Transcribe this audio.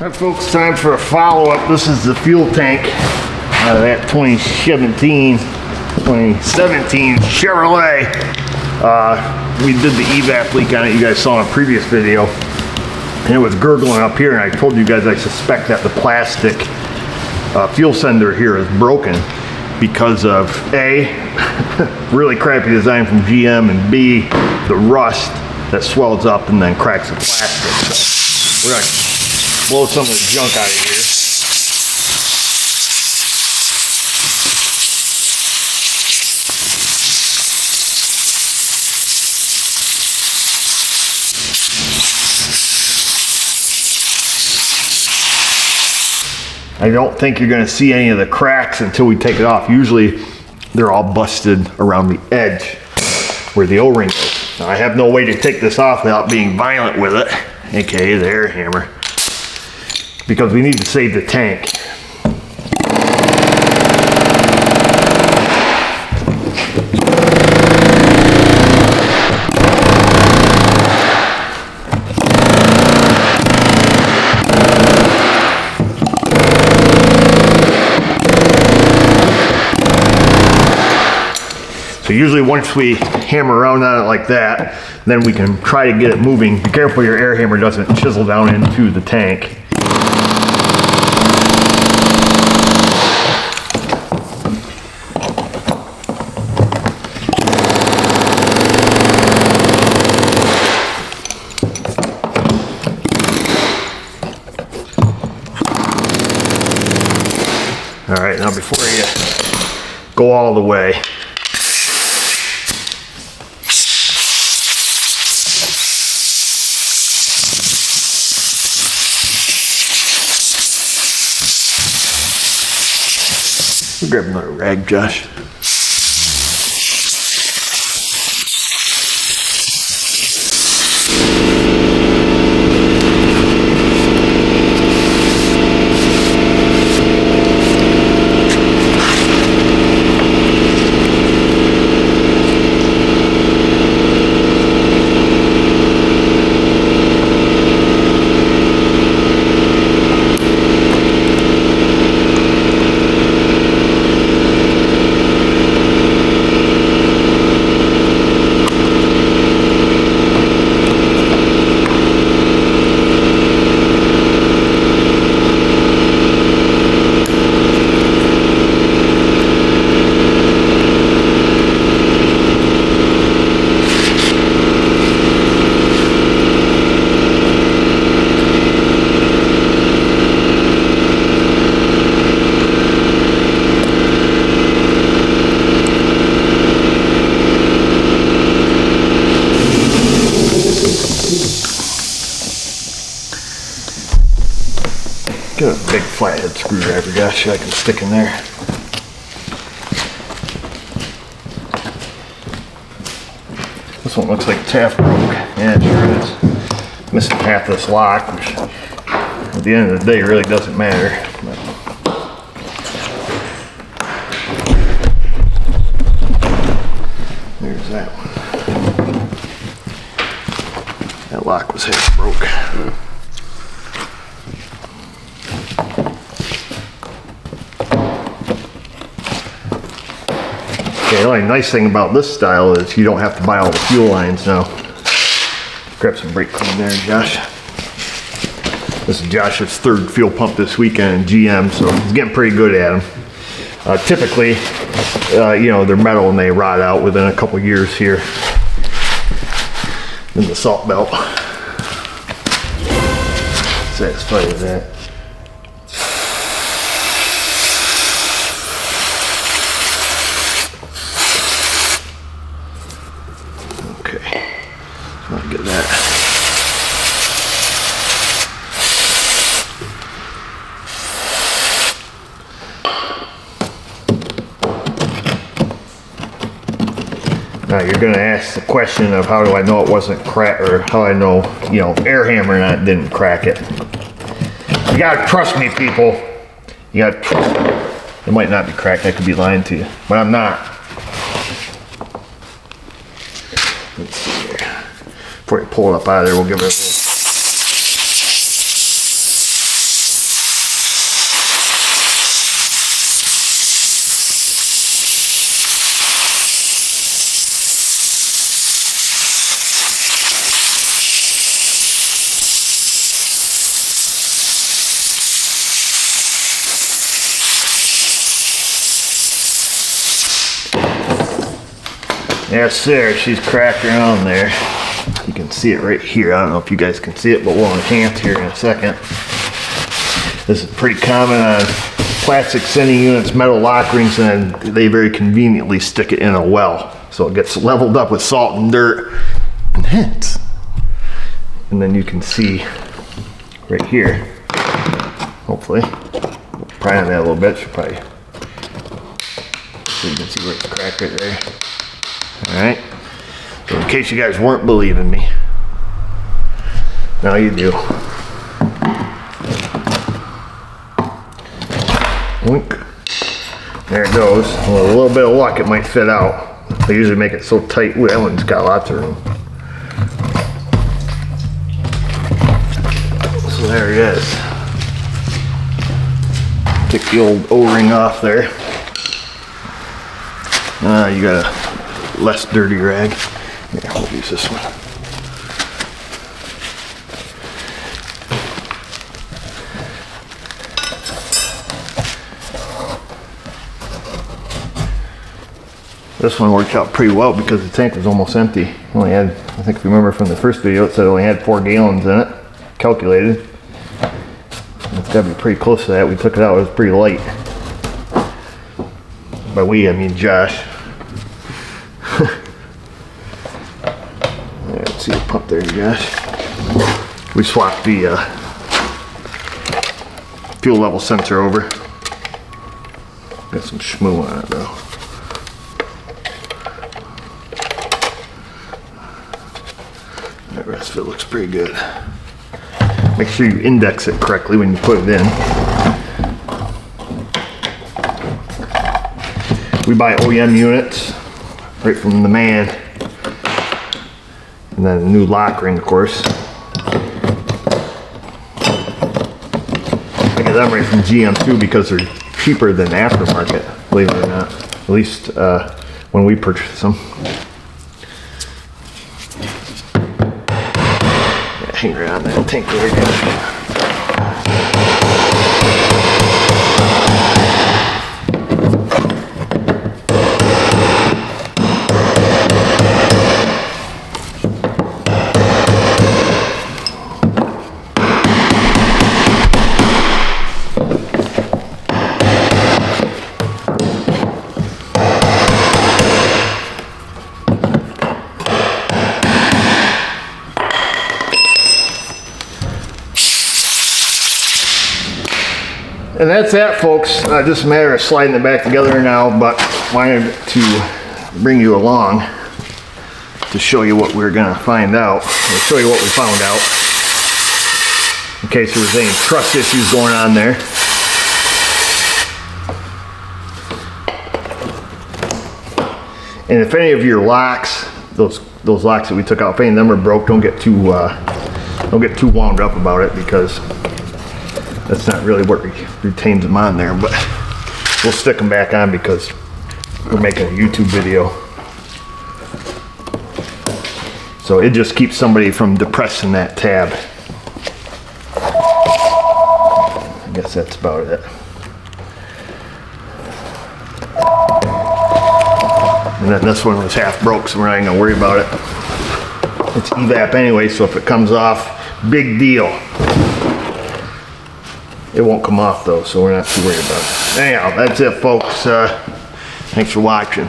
Alright folks, time for a follow-up. This is the fuel tank out of that 2017 Chevrolet. We did the EVAP leak on it, you guys saw in a previous video. And it was gurgling up here, and I told you guys I suspect that the plastic fuel sender here is broken because of A, really crappy design from GM, and B, the rust that swells up and then cracks the plastic. So we're gonna blow some of the junk out of here. I don't think you're going to see any of the cracks until we take it off. Usually they're all busted around the edge where the O-ring is. Now, I have no way to take this off without being violent with it, aka the air hammer, because we need to save the tank. So usually once we hammer around on it like that, then we can try to get it moving. Be careful your air hammer doesn't chisel down into the tank. All right, now before you go all the way, grab another rag, Josh. Get a big flathead screwdriver, Josh, I can stick in there. This one looks like it's half broke. Yeah, it sure is. Missing half this lock, which at the end of the day really doesn't matter. But there's that one. That lock was half broke. Okay, the only nice thing about this style is you don't have to buy all the fuel lines now. Grab some brake clean there, Josh. This is Josh's third fuel pump this weekend in GM, so he's getting pretty good at them. Typically, you know, they're metal and they rot out within a couple years here in the salt belt. Satisfied with that. Get that. Now you're going to ask the question of how do I know it wasn't crack, or how I know, you know, air hammer didn't crack it. You gotta trust me, people. You gotta trust me. It might not be cracked. I could be lying to you, but I'm not. Let's see here. Before you pull it up out of there, we'll give it a little. Yes, sir. She's cracked around there. You can see it right here. I don't know if you guys can see it, but we'll enhance here in a second. This is pretty common on plastic sending units, metal lock rings, and they very conveniently stick it in a well. So it gets leveled up with salt and dirt and hence. And then you can see right here, hopefully, pry on that a little bit, should probably, so you can see where it's cracked right there. All right, so in case you guys weren't believing me, now you do. Wink. There it goes. With a little bit of luck, it might fit out. They usually make it so tight. Ooh, that one's got lots of room. So there it is. Take the old O-ring off there. You got a less dirty rag. Here, we'll use this one. This one worked out pretty well because the tank was almost empty. It only had, I think if you remember from the first video, it said it only had 4 gallons in it, calculated. It's got to be pretty close to that. We took it out, it was pretty light. By we, I mean Josh. Let's see the pump there, Josh. We swapped the fuel level sensor over. Got some schmoo on it though. The rest of it looks pretty good. Make sure you index it correctly when you put it in. We buy OEM units right from the man. And then a new lock ring, of course. I get them right from GM too because they're cheaper than aftermarket, believe it or not. At least when we purchase them. Hang around that tank there, guys. And that's that, folks. Just a matter of sliding it back together now, but wanted to bring you along to show you what we're gonna find out, or show you what we found out, in case there was any trust issues going on there. And if any of your locks, those locks that we took out, if any of them are broke, don't get too wound up about it, because that's not really what retains them on there, but we'll stick them back on because we're making a YouTube video. So it just keeps somebody from depressing that tab. I guess that's about it. And then this one was half broke, so we're not even gonna worry about it. It's EVAP anyway, so if it comes off, big deal. It won't come off though, so we're not too worried about it. Anyhow, that's it, folks. Thanks for watching.